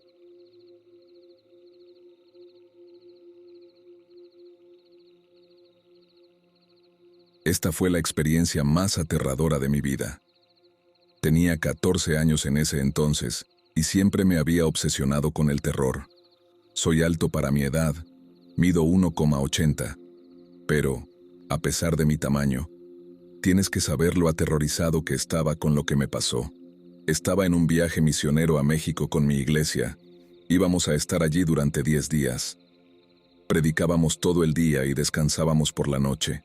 Esta fue la experiencia más aterradora de mi vida. Tenía 14 años en ese entonces y siempre me había obsesionado con el terror. Soy alto para mi edad, mido 1,80, pero, a pesar de mi tamaño, tienes que saber lo aterrorizado que estaba con lo que me pasó. Estaba en un viaje misionero a México con mi iglesia. Íbamos a estar allí durante 10 días. Predicábamos todo el día y descansábamos por la noche,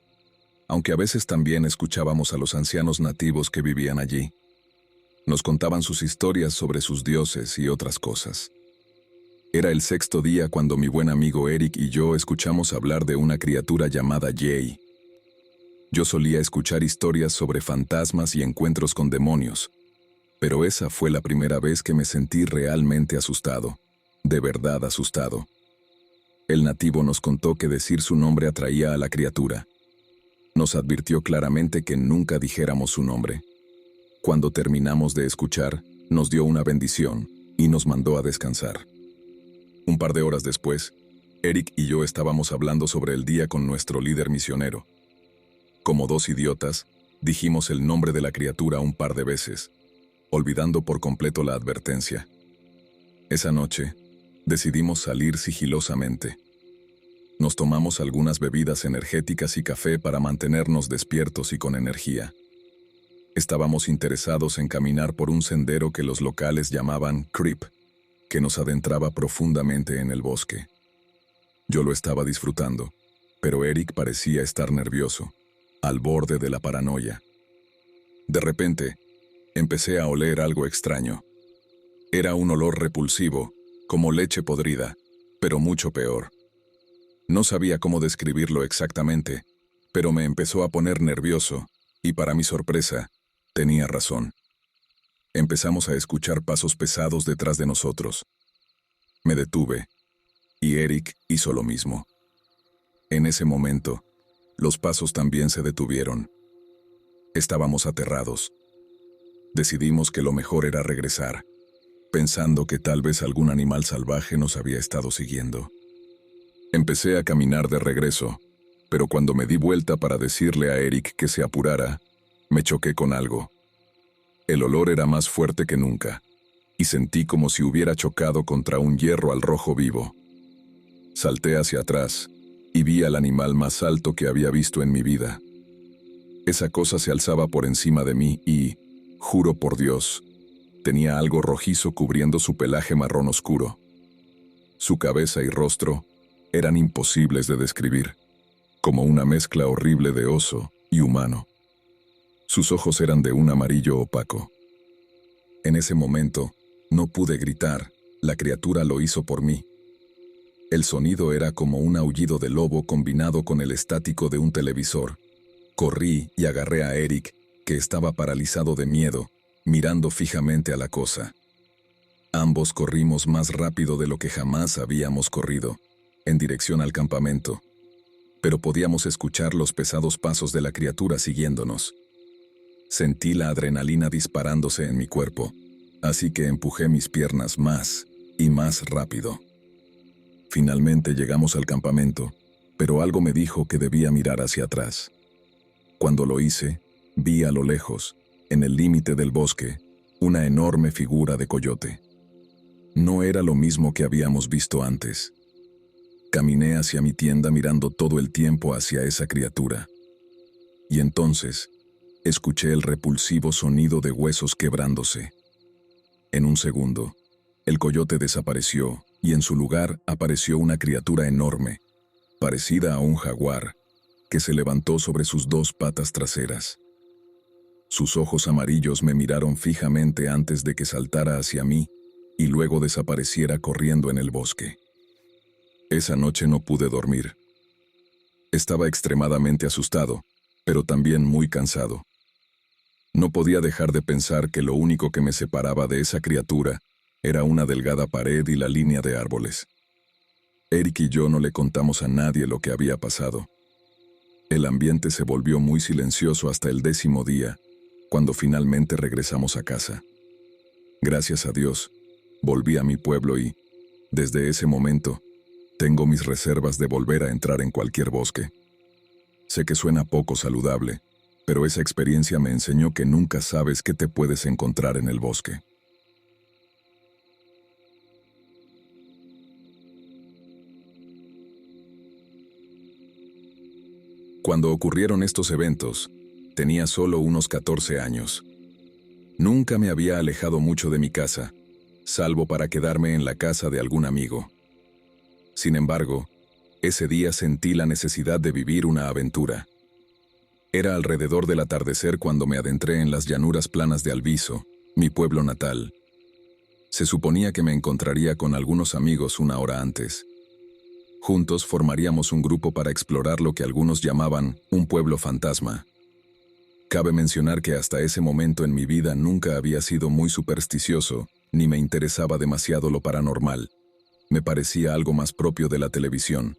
aunque a veces también escuchábamos a los ancianos nativos que vivían allí. Nos contaban sus historias sobre sus dioses y otras cosas. Era el 6º día cuando mi buen amigo Eric y yo escuchamos hablar de una criatura llamada Jay. Yo solía escuchar historias sobre fantasmas y encuentros con demonios, pero esa fue la primera vez que me sentí realmente asustado, de verdad asustado. El nativo nos contó que decir su nombre atraía a la criatura. Nos advirtió claramente que nunca dijéramos su nombre. Cuando terminamos de escuchar, nos dio una bendición y nos mandó a descansar. Un par de horas después, Eric y yo estábamos hablando sobre el día con nuestro líder misionero. Como dos idiotas, dijimos el nombre de la criatura un par de veces, olvidando por completo la advertencia. Esa noche, decidimos salir sigilosamente. Nos tomamos algunas bebidas energéticas y café para mantenernos despiertos y con energía. Estábamos interesados en caminar por un sendero que los locales llamaban Creep, que nos adentraba profundamente en el bosque. Yo lo estaba disfrutando, pero Eric parecía estar nervioso, al borde de la paranoia. De repente, empecé a oler algo extraño. Era un olor repulsivo, como leche podrida, pero mucho peor. No sabía cómo describirlo exactamente, pero me empezó a poner nervioso, y para mi sorpresa, tenía razón. Empezamos a escuchar pasos pesados detrás de nosotros. Me detuve, y Eric hizo lo mismo. En ese momento, los pasos también se detuvieron. Estábamos aterrados. Decidimos que lo mejor era regresar, pensando que tal vez algún animal salvaje nos había estado siguiendo. Empecé a caminar de regreso, pero cuando me di vuelta para decirle a Eric que se apurara, me choqué con algo. El olor era más fuerte que nunca, y sentí como si hubiera chocado contra un hierro al rojo vivo. Salté hacia atrás, y vi al animal más alto que había visto en mi vida. Esa cosa se alzaba por encima de mí y, juro por Dios, tenía algo rojizo cubriendo su pelaje marrón oscuro. Su cabeza y rostro eran imposibles de describir, como una mezcla horrible de oso y humano. Sus ojos eran de un amarillo opaco. En ese momento, no pude gritar, la criatura lo hizo por mí. El sonido era como un aullido de lobo combinado con el estático de un televisor. Corrí y agarré a Eric, que estaba paralizado de miedo, mirando fijamente a la cosa. Ambos corrimos más rápido de lo que jamás habíamos corrido, en dirección al campamento, pero podíamos escuchar los pesados pasos de la criatura siguiéndonos. Sentí la adrenalina disparándose en mi cuerpo, así que empujé mis piernas más y más rápido. Finalmente llegamos al campamento, pero algo me dijo que debía mirar hacia atrás. Cuando lo hice, vi a lo lejos, en el límite del bosque, una enorme figura de coyote. No era lo mismo que habíamos visto antes. Caminé hacia mi tienda mirando todo el tiempo hacia esa criatura. Y entonces, escuché el repulsivo sonido de huesos quebrándose. En un segundo, el coyote desapareció y en su lugar apareció una criatura enorme, parecida a un jaguar, que se levantó sobre sus dos patas traseras. Sus ojos amarillos me miraron fijamente antes de que saltara hacia mí y luego desapareciera corriendo en el bosque. Esa noche no pude dormir. Estaba extremadamente asustado, pero también muy cansado. No podía dejar de pensar que lo único que me separaba de esa criatura era una delgada pared y la línea de árboles. Eric y yo no le contamos a nadie lo que había pasado. El ambiente se volvió muy silencioso hasta el 10º día, cuando finalmente regresamos a casa. Gracias a Dios, volví a mi pueblo y, desde ese momento, tengo mis reservas de volver a entrar en cualquier bosque. Sé que suena poco saludable, pero esa experiencia me enseñó que nunca sabes qué te puedes encontrar en el bosque. Cuando ocurrieron estos eventos, tenía solo unos 14 años. Nunca me había alejado mucho de mi casa, salvo para quedarme en la casa de algún amigo. Sin embargo, ese día sentí la necesidad de vivir una aventura. Era alrededor del atardecer cuando me adentré en las llanuras planas de Alviso, mi pueblo natal. Se suponía que me encontraría con algunos amigos una hora antes. Juntos formaríamos un grupo para explorar lo que algunos llamaban un pueblo fantasma. Cabe mencionar que hasta ese momento en mi vida nunca había sido muy supersticioso, ni me interesaba demasiado lo paranormal. Me parecía algo más propio de la televisión.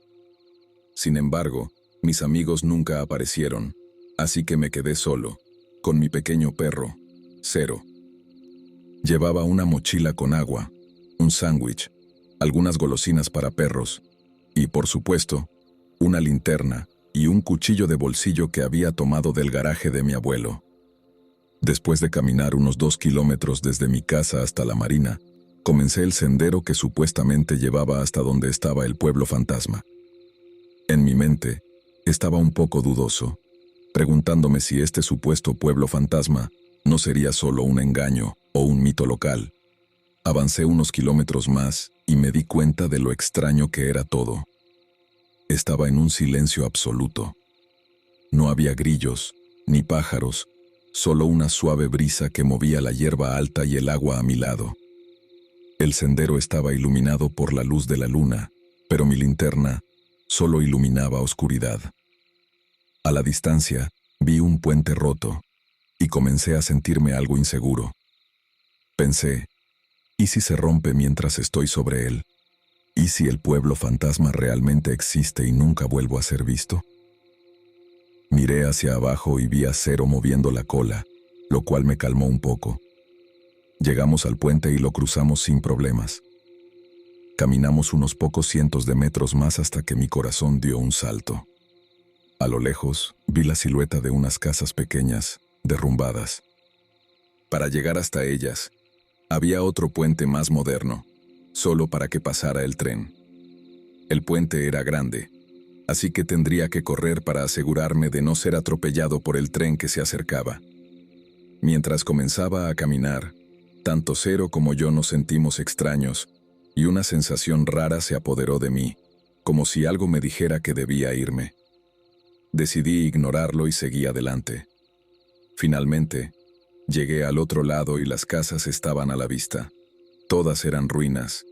Sin embargo, mis amigos nunca aparecieron, así que me quedé solo, con mi pequeño perro, Cero. Llevaba una mochila con agua, un sándwich, algunas golosinas para perros, y, por supuesto, una linterna y un cuchillo de bolsillo que había tomado del garaje de mi abuelo. Después de caminar unos 2 kilómetros desde mi casa hasta la marina, comencé el sendero que supuestamente llevaba hasta donde estaba el pueblo fantasma. En mi mente, estaba un poco dudoso, preguntándome si este supuesto pueblo fantasma no sería solo un engaño o un mito local. Avancé unos kilómetros más y me di cuenta de lo extraño que era todo. Estaba en un silencio absoluto. No había grillos, ni pájaros, solo una suave brisa que movía la hierba alta y el agua a mi lado. El sendero estaba iluminado por la luz de la luna, pero mi linterna solo iluminaba oscuridad. A la distancia, vi un puente roto y comencé a sentirme algo inseguro. Pensé, ¿y si se rompe mientras estoy sobre él? ¿Y si el pueblo fantasma realmente existe y nunca vuelvo a ser visto? Miré hacia abajo y vi a Cero moviendo la cola, lo cual me calmó un poco. Llegamos al puente y lo cruzamos sin problemas. Caminamos unos pocos cientos de metros más hasta que mi corazón dio un salto. A lo lejos, vi la silueta de unas casas pequeñas, derrumbadas. Para llegar hasta ellas, había otro puente más moderno, solo para que pasara el tren. El puente era grande, así que tendría que correr para asegurarme de no ser atropellado por el tren que se acercaba. Mientras comenzaba a caminar, tanto Cero como yo nos sentimos extraños, y una sensación rara se apoderó de mí, como si algo me dijera que debía irme. Decidí ignorarlo y seguí adelante. Finalmente, llegué al otro lado y las casas estaban a la vista. Todas eran ruinas,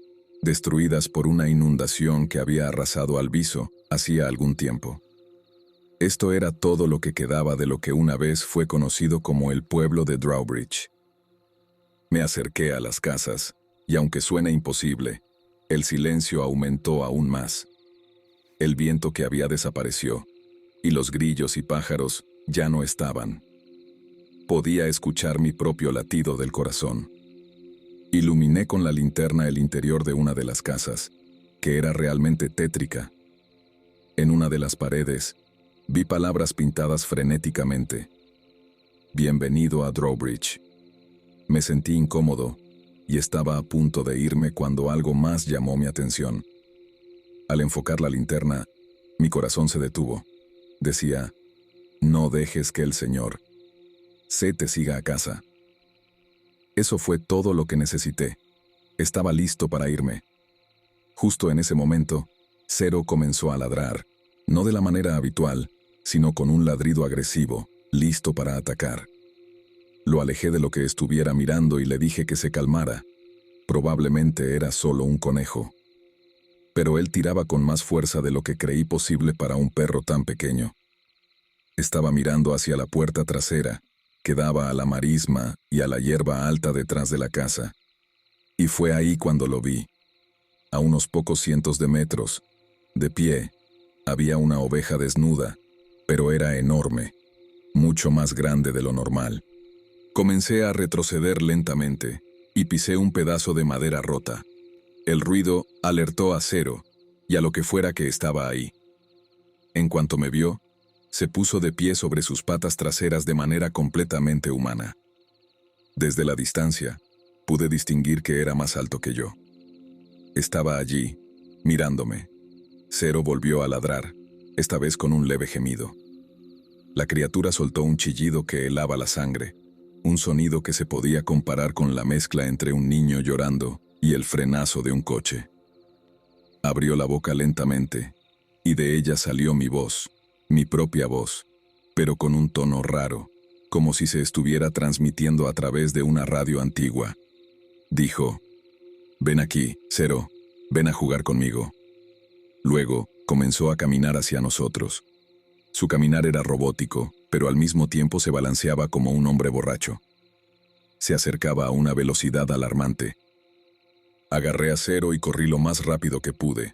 destruidas por una inundación que había arrasado Alviso hacía algún tiempo. Esto era todo lo que quedaba de lo que una vez fue conocido como el pueblo de Drawbridge. Me acerqué a las casas, y aunque suene imposible, el silencio aumentó aún más. El viento que había desapareció, y los grillos y pájaros ya no estaban. Podía escuchar mi propio latido del corazón. Iluminé con la linterna el interior de una de las casas, que era realmente tétrica. En una de las paredes, vi palabras pintadas frenéticamente. Bienvenido a Drawbridge. Me sentí incómodo, y estaba a punto de irme cuando algo más llamó mi atención. Al enfocar la linterna, mi corazón se detuvo. Decía, no dejes que el Señor C te siga a casa. Eso fue todo lo que necesité. Estaba listo para irme. Justo en ese momento, Cero comenzó a ladrar, no de la manera habitual, sino con un ladrido agresivo, listo para atacar. Lo alejé de lo que estuviera mirando y le dije que se calmara. Probablemente era solo un conejo. Pero él tiraba con más fuerza de lo que creí posible para un perro tan pequeño. Estaba mirando hacia la puerta trasera, que daba a la marisma y a la hierba alta detrás de la casa. Y fue ahí cuando lo vi. A unos pocos cientos de metros, de pie, había una oveja desnuda, pero era enorme, mucho más grande de lo normal. Comencé a retroceder lentamente y pisé un pedazo de madera rota. El ruido alertó a Zero y a lo que fuera que estaba ahí. En cuanto me vio, se puso de pie sobre sus patas traseras de manera completamente humana. Desde la distancia, pude distinguir que era más alto que yo. Estaba allí, mirándome. Zero volvió a ladrar, esta vez con un leve gemido. La criatura soltó un chillido que helaba la sangre, un sonido que se podía comparar con la mezcla entre un niño llorando y el frenazo de un coche. Abrió la boca lentamente, y de ella salió mi voz, mi propia voz, pero con un tono raro, como si se estuviera transmitiendo a través de una radio antigua. Dijo: «Ven aquí, Zero, ven a jugar conmigo». Luego, comenzó a caminar hacia nosotros. Su caminar era robótico, pero al mismo tiempo se balanceaba como un hombre borracho. Se acercaba a una velocidad alarmante. Agarré a Zero y corrí lo más rápido que pude.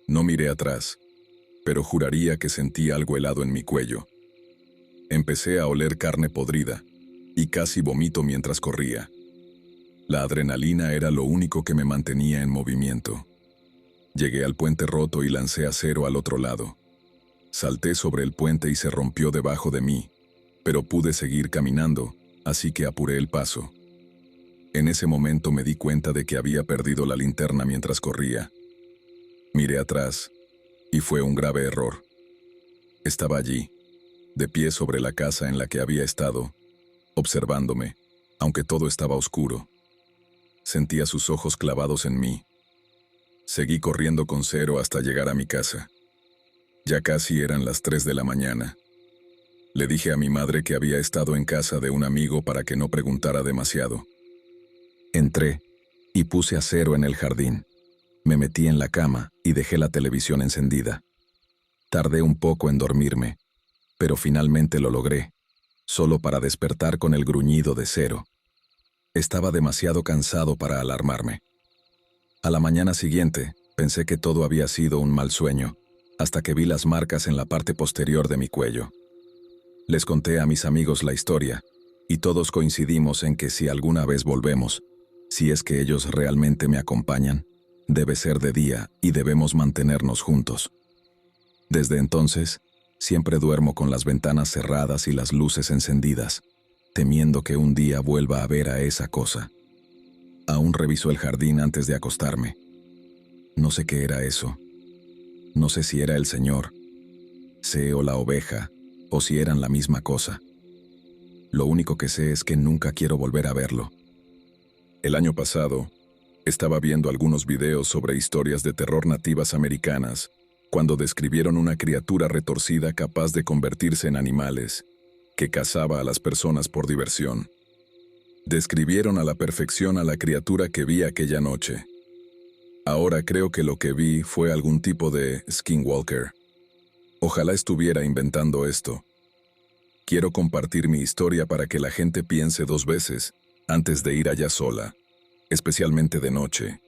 No miré atrás, pero juraría que sentí algo helado en mi cuello. Empecé a oler carne podrida, y casi vomito mientras corría. La adrenalina era lo único que me mantenía en movimiento. Llegué al puente roto y lancé a Zero al otro lado. Salté sobre el puente y se rompió debajo de mí, pero pude seguir caminando, así que apuré el paso. En ese momento me di cuenta de que había perdido la linterna mientras corría. Miré atrás, y fue un grave error. Estaba allí, de pie sobre la casa en la que había estado, observándome, aunque todo estaba oscuro. Sentía sus ojos clavados en mí. Seguí corriendo con Zero hasta llegar a mi casa. Ya casi eran las 3 de la mañana. Le dije a mi madre que había estado en casa de un amigo para que no preguntara demasiado. Entré y puse a Zero en el jardín. Me metí en la cama y dejé la televisión encendida. Tardé un poco en dormirme, pero finalmente lo logré, solo para despertar con el gruñido de Zero. Estaba demasiado cansado para alarmarme. A la mañana siguiente, pensé que todo había sido un mal sueño, hasta que vi las marcas en la parte posterior de mi cuello. Les conté a mis amigos la historia, y todos coincidimos en que si alguna vez volvemos, si es que ellos realmente me acompañan, debe ser de día y debemos mantenernos juntos. Desde entonces, siempre duermo con las ventanas cerradas y las luces encendidas, temiendo que un día vuelva a ver a esa cosa. Aún reviso el jardín antes de acostarme. No sé qué era eso. No sé si era el señor, o la oveja, o si eran la misma cosa. Lo único que sé es que nunca quiero volver a verlo. El año pasado, estaba viendo algunos videos sobre historias de terror nativas americanas, cuando describieron una criatura retorcida capaz de convertirse en animales, que cazaba a las personas por diversión. Describieron a la perfección a la criatura que vi aquella noche. Ahora creo que lo que vi fue algún tipo de skinwalker. Ojalá estuviera inventando esto. Quiero compartir mi historia para que la gente piense 2 veces antes de ir allá sola, especialmente de noche.